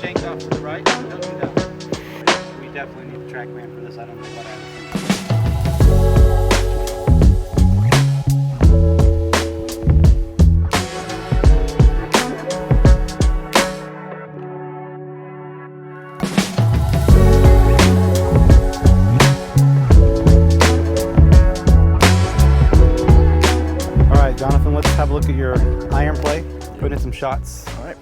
Shanked off to the right. Don't do that. We definitely need the TrackMan for this. I don't know what I was thinking. All right, Jonathan, let's have a look at your iron play. Put in some shots. All right.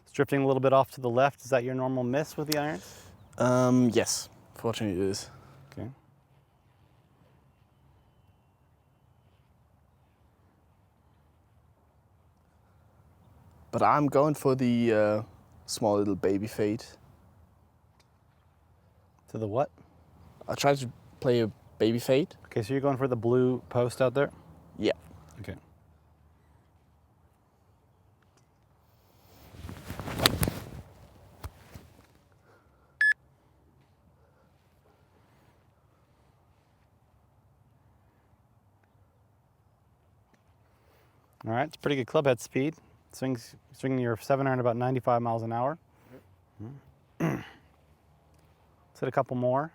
It's drifting a little bit off to the left. Is that your normal miss with the irons? Yes, fortunately it is. Okay. But I'm going for the small little baby fade. To the what? I tried to play a baby fade. Okay, so you're going for the blue post out there? Yeah. Okay. All right, it's pretty good club head speed. Swinging your 7-iron about 95 miles an hour. Let's hit a couple more.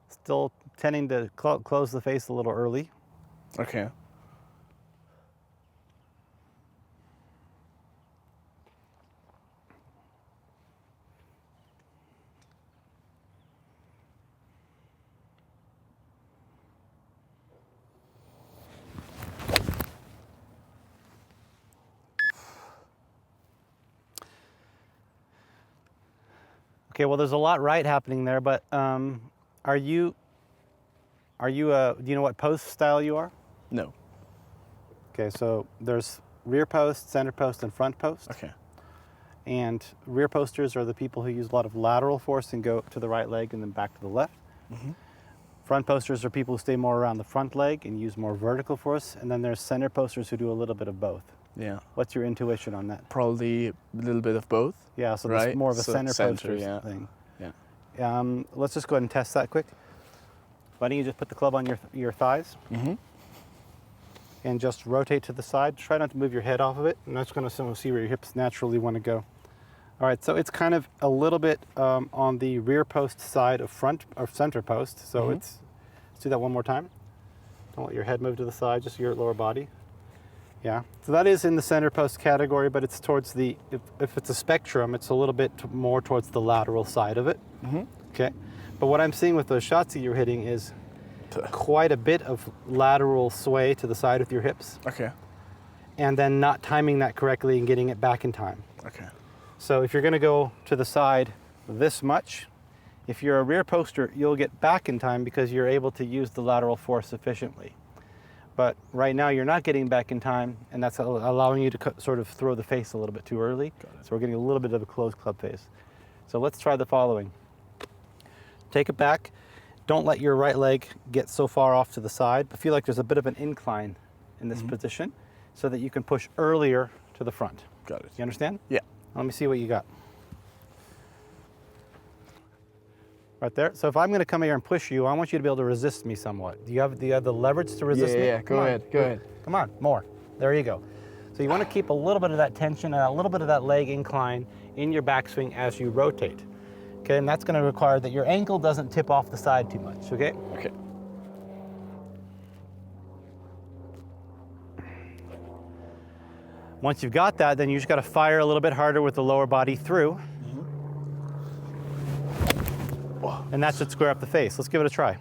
Still tending to close the face a little early. Okay. Okay, well, there's a lot right happening there, but do you know what post style you are? No. Okay, so there's rear post, center post, and front post. Okay. And rear posters are the people who use a lot of lateral force and go to the right leg and then back to the left. Mm-hmm. Front posters are people who stay more around the front leg and use more vertical force. And then there's center posters who do a little bit of both. Yeah. What's your intuition on that? Probably a little bit of both. Yeah, so right? there's more of a So center poster yeah. thing. Yeah. Let's just go ahead and test that quick. Why don't you just put the club on your thighs Mm-hmm. and just rotate to the side. Try not to move your head off of it. And that's going to see where your hips naturally want to go. All right, so it's kind of a little bit on the rear post side of center post. So let's do that one more time. Don't let your head move to the side, just your lower body. Yeah, so that is in the center post category, but it's towards the, if it's a spectrum, it's a little bit more towards the lateral side of it. Mm-hmm. Okay, but what I'm seeing with those shots that you're hitting is quite a bit of lateral sway to the side with your hips. Okay. And then not timing that correctly and getting it back in time. Okay. So if you're going to go to the side this much, if you're a rear poster, you'll get back in time because you're able to use the lateral force efficiently. But right now you're not getting back in time, and that's allowing you to sort of throw the face a little bit too early. So we're getting a little bit of a closed club face. So let's try the following. Take it back. Don't let your right leg get so far off to the side, but feel like there's a bit of an incline in this position so that you can push earlier to the front. Got it. You understand? Yeah. Let me see what you got. Right there. So if I'm going to come here and push you, I want you to be able to resist me somewhat. Do you have the leverage to resist me? Yeah, go ahead, go ahead. Come on, more. There you go. So you want to keep a little bit of that tension and a little bit of that leg incline in your backswing as you rotate. Okay, and that's going to require that your ankle doesn't tip off the side too much, okay? Okay. Once you've got that, then you just got to fire a little bit harder with the lower body through. And that should square up the face. Let's give it a try.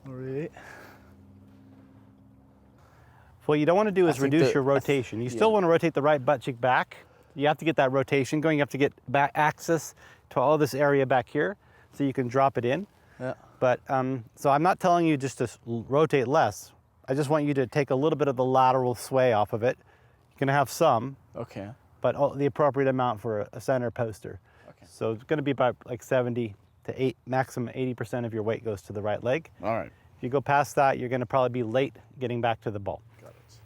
Alright. What you don't want to do is reduce your rotation. You still want to rotate the right butt cheek back, You have to get that rotation going. You have to get back access to all this area back here so you can drop it in. Yeah. But so I'm not telling you just to rotate less. I just want you to take a little bit of the lateral sway off of it. You're gonna have some, Okay. but the appropriate amount for a center poster. Okay. So it's gonna be about like 70 to maximum 80% of your weight goes to the right leg. All right. If you go past that, you're gonna probably be late getting back to the ball. Got it.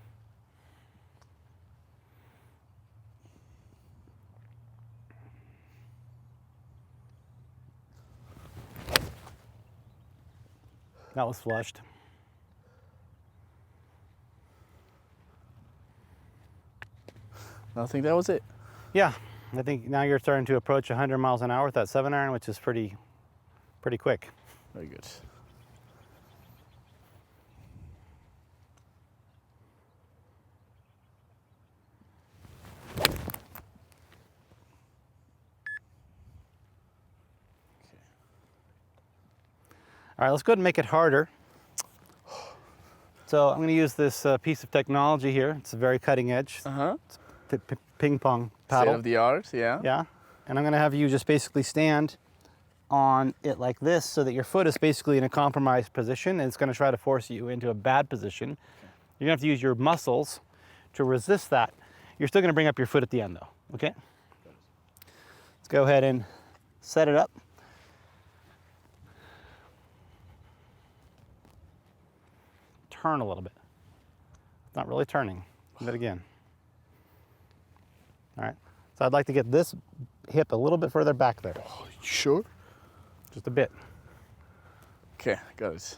That was flushed. I think that was it. Yeah, I think now you're starting to approach 100 miles an hour with that 7-iron, which is pretty quick. Very good. All right, let's go ahead and make it harder. So I'm going to use this piece of technology here. It's a very cutting edge. Uh-huh. Ping pong State paddle. of the art, yeah. Yeah. And I'm going to have you just basically stand on it like this so that your foot is basically in a compromised position, and it's going to try to force you into a bad position. You're going to have to use your muscles to resist that. You're still going to bring up your foot at the end though, okay? Let's go ahead and set it up. Turn a little bit. It's not really turning. Do that again. All right. So I'd like to get this hip a little bit further back there. Oh, sure? Just a bit. Okay, got it.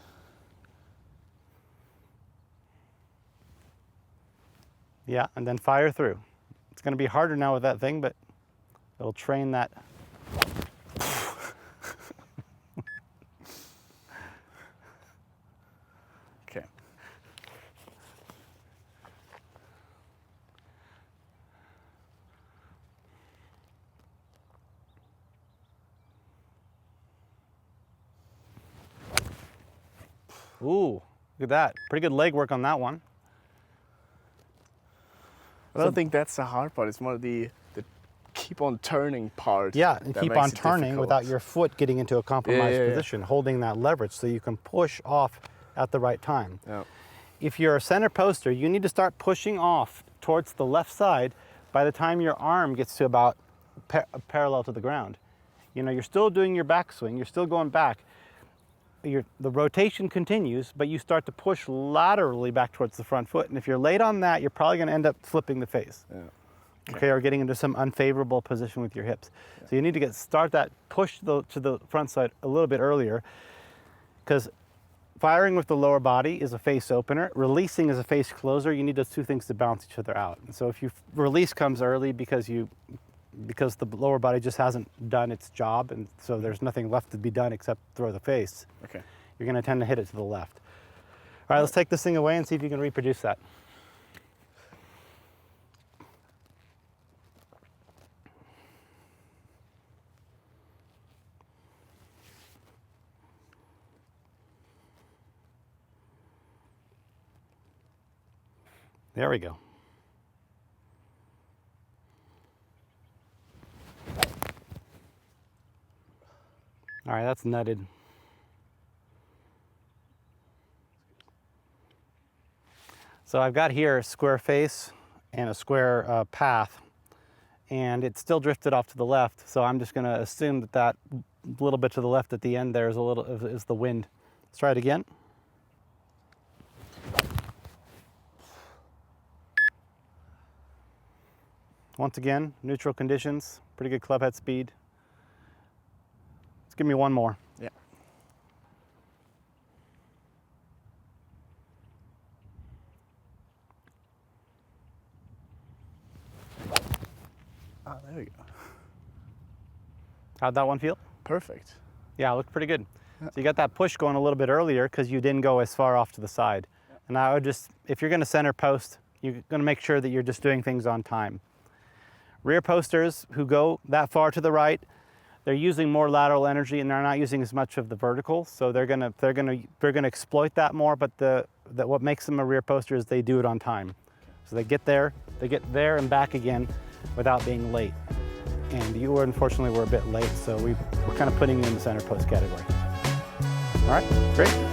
Yeah, and then fire through. It's going to be harder now with that thing, but it'll train that. Okay. Ooh, look at that. Pretty good leg work on that one. I don't think that's the hard part. It's more the keep on turning part. Yeah, and that keep makes on it turning difficult. without your foot getting into a compromised yeah. position, holding that leverage so you can push off at the right time. Yeah. If you're a center poster, you need to start pushing off towards the left side by the time your arm gets to about parallel to the ground. You know, you're still doing your backswing, you're still going back. The rotation continues, but you start to push laterally back towards the front foot. And if you're late on that, you're probably going to end up flipping the face. Yeah. Okay, or getting into some unfavorable position with your hips. Yeah. So you need to start that push to the front side a little bit earlier, because firing with the lower body is a face opener. Releasing is a face closer. You need those two things to balance each other out. And so if you release comes early because the lower body just hasn't done its job, and so there's nothing left to be done except throw the face. Okay. You're going to tend to hit it to the left. All right, let's take this thing away and see if you can reproduce that. There we go. All right, that's nutted. So I've got here a square face and a square path, and it's still drifted off to the left. So I'm just going to assume that little bit to the left at the end there is the wind. Let's try it again. Once again, neutral conditions, pretty good club head speed. Let's give me one more. Yeah. Ah, there we go. How'd that one feel? Perfect. Yeah, it looked pretty good. Yeah. So you got that push going a little bit earlier because you didn't go as far off to the side. Yeah. And I would just, if you're going to center post, you're going to make sure that you're just doing things on time. Rear posters who go that far to the right, they're using more lateral energy and they're not using as much of the vertical, so they're gonna exploit that more. But what makes them a rear poster is they do it on time. So they get there and back again without being late. And you unfortunately were a bit late, so we're kind of putting you in the center post category. All right, great.